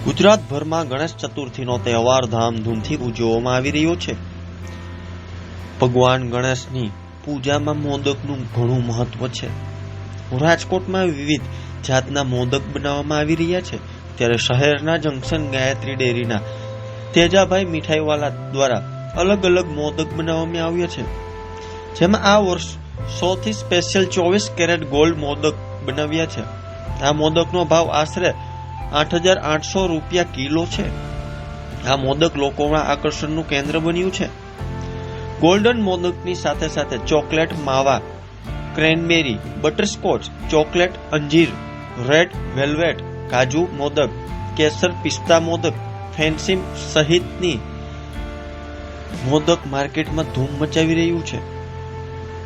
ગુજરાતભરમાં ગણેશ ચતુર્થીનો તહેવાર ધામધૂમથી ઉજવવામાં આવી રહ્યો છે। ભગવાન ગણેશની પૂજામાં મોદકનું ઘણું મહત્વ છે। રાજકોટમાં વિવિધ જાતના મોદક બનાવવામાં આવી રહ્યા છે, ત્યારે શહેરના જંકશન ગાયત્રી ડેરીના તેજાભાઈ મીઠાઈવાલા દ્વારા અલગ અલગ મોદક બનાવવામાં આવ્યા છે, જેમાં આ વર્ષ સૌથી સ્પેશિયલ 24 કેરેટ ગોલ્ડ મોદક બનાવ્યા છે। આ મોદકનો ભાવ આશરે 8,800 રૂપિયા કિલો છે। આ મોદક લોકોના આકર્ષણનું કેન્દ્ર બન્યું છે। ગોલ્ડન મોદકની સાથે સાથે ચોકલેટ માવા, ક્રેનબેરી, બટરસ્કોચ, ચોકલેટ અંજીર, રેડ વેલ્વેટ, કાજુ મોદક, કેસર પિસ્તા મોદક, ફેન્સી સહિતની મોદક માર્કેટમાં ધૂમ મચાવી રહ્યું છે।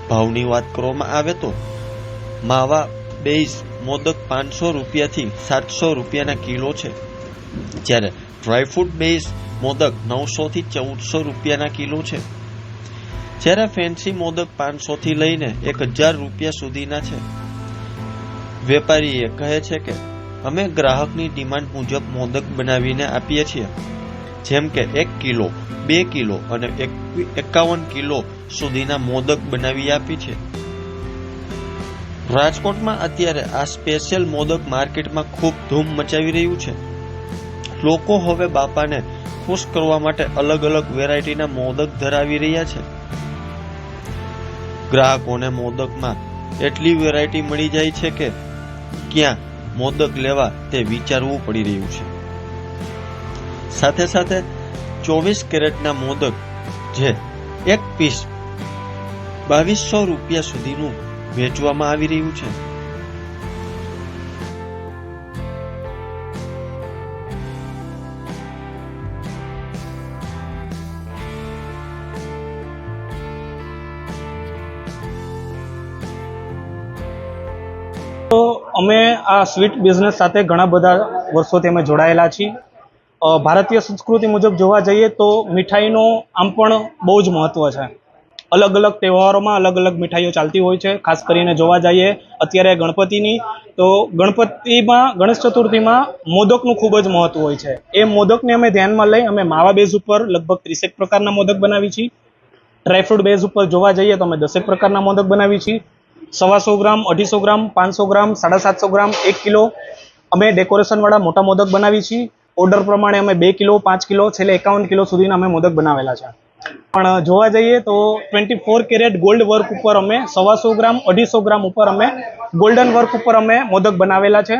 ભાવની વાત કરવામાં આવે તો માવા બેઝ મોદક 500 રૂપિયાથી 700 રૂપિયાના કિલો છે, જ્યારે ડ્રાયફ્રૂટ બેઝ મોદક 900 થી 1400 રૂપિયાના કિલો છે, જ્યારે ફેન્સી મોદક 500 થી લઈને 1000 રૂપિયા સુધીના છે। વેપારીએ કહે છે કે અમે ગ્રાહકની ડિમાન્ડ મુજબ મોદક બનાવીને આપીએ છીએ, જેમ કે 1 કિલો, 2 કિલો અને 51 કિલો સુધીના મોદક બનાવી આપી છે। રાજકોટમાં અત્યારે આ સ્પેશિયલ મોદક માર્કેટમાં ખૂબ ધૂમ મચાવી રહ્યું છે। લોકો હવે બાપાને ખુશ કરવા માટે અલગ અલગ વેરાયટીના મોદક ધરાવી રહ્યા છે। ગ્રાહકોને મોદકમાં એટલી વેરાયટી મળી જાય છે કે ક્યાં મોદક લેવા તે વિચારવું પડી રહ્યું છે। સાથે સાથે 24 કેરેટના મોદક જે એક પીસ 2200 રૂપિયા સુધીનું વેચવામાં આવી રહ્યું છે। તો અમે આ સ્વીટ બિઝનેસ સાથે ઘણા બધા વર્ષોથી અમે જોડાયેલા છીએ। ભારતીય સંસ્કૃતિ મુજબ જોવા જઈએ તો મીઠાઈનો આમ પણ બહુ જ મહત્વ છે। અલગ અલગ તહેવારોમાં અલગ અલગ મીઠાઈઓ ચાલતી હોય છે। ખાસ કરીને જોવા જઈએ અત્યારે ગણપતિની, તો ગણપતિમાં ગણેશ ચતુર્થીમાં મોદકનું ખૂબ જ મહત્વ હોય છે। એ મોદકને અમે ધ્યાનમાં લઈ અમે માવા બેઝ ઉપર લગભગ 30 પ્રકારના મોદક બનાવી છીએ। ડ્રાયફ્રૂટ બેઝ ઉપર જોવા જઈએ તો અમે 10 પ્રકારના મોદક બનાવી છીએ। 125 ગ્રામ, 250 ગ્રામ, 500 ગ્રામ, 750 ગ્રામ, 1 કિલો અમે ડેકોરેશન વાળા મોટા મોદક બનાવી છીએ। ઓર્ડર પ્રમાણે અમે 2 કિલો, 5 કિલો, છેલ્લે 51 કિલો સુધીના અમે મોદક બનાવેલા છે। પણ જોવા જઈએ તો 24 કેરેટ ગોલ્ડ વર્ક ઉપર અમે 125 ગ્રામ, 250 ગ્રામ ઉપર અમે ગોલ્ડન વર્ક ઉપર અમે મોદક બનાવેલા છે।